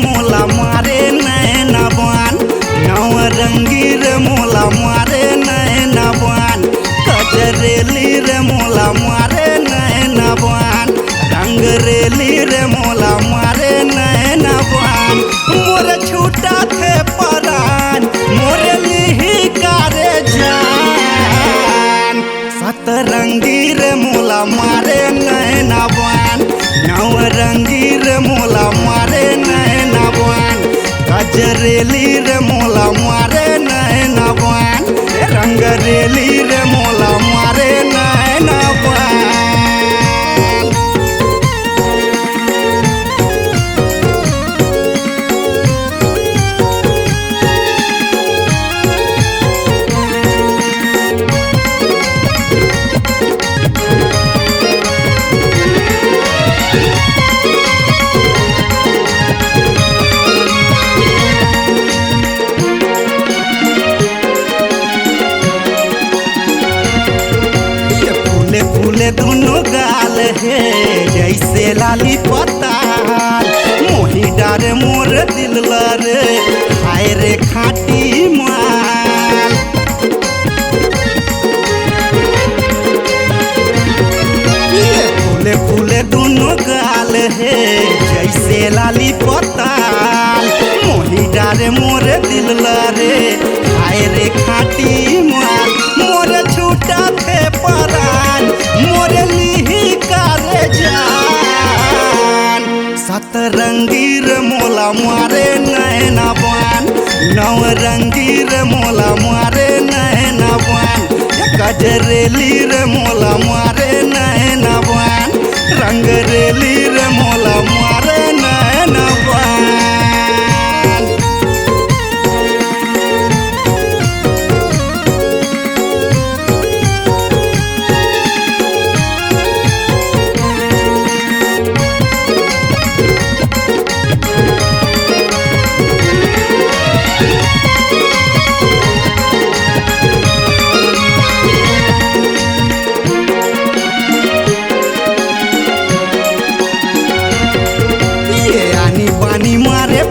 मोला मारे नैना बान नवरंगी रे मोला मारे नैना बान कजरेली रे मोला मारे नैना बान रंगरेली रे मोला मारे नैना बान मोर छूटा थे परान मोर लिही कारे जान सतरंगी रे मोला मारे नैना बान नवरंगी रे मोला मारे नैना बान गजरेली रे मोला मारे नैना बान रंगरेली रे मोला मारे नैना बान फूले दोनों गाल है जैसे लाली पताल मोही डारे मोर दिल रे हाय रे खाटी माल फूले फूले दोनों गाल है जैसे लाली पताल मोही डारे मोर दिल रे हाय रे खाटी माल मोर छूटा थे परान मोर लिही कारे जान सतरंगी रे मोला मारे नैना बान नवरंगी रे मोला मारे नैना बान गजरेली रे मोला मारे नैना बान रंगरेली रे मोला मारे नैना बान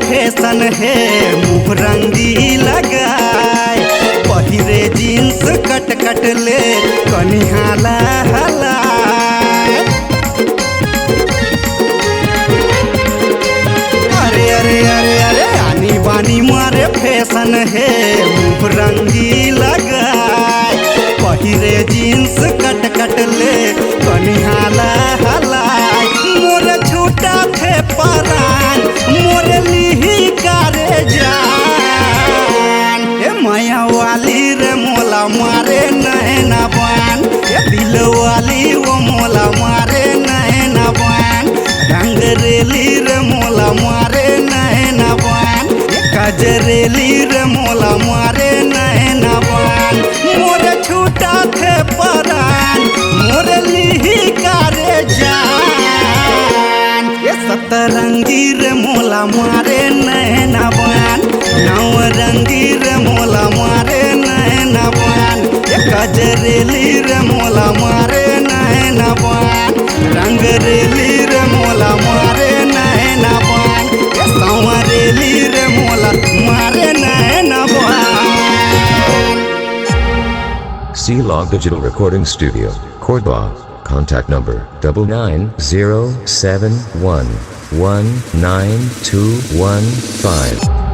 फैशन है मुँह रंगी लगाए पहिरे जींस कट कट ले कनिहाला हलाए अरे अरे अरे अरे आनी बानी मारे फैशन है मुँह रंगी लगाए पहिरे जींस कट कट ले कनिहाला हलाए मोर छूटा थे परान मोर लिही कारे जान ए माया वाली रे मोला मारे नैना बान ए दिल वाली वो मोला मारे नैना बान रंगरेली रे मोला मारे नैना बान ए गजरेली रे मोला मारे नैना बान मोर छूटा थे परान मोर लिही कारे जान सतरंगी रे मोला मारे नैना बान नवरंगी रे मोला मारे नैना बान गजरेली रे मोला मारे नैना बान रंगरेली रे मोला मारे नैना बान संवरेली रे मोला मारे नैना बान C-Log Digital Recording Studio, Cordoba. Contact number 99071192115.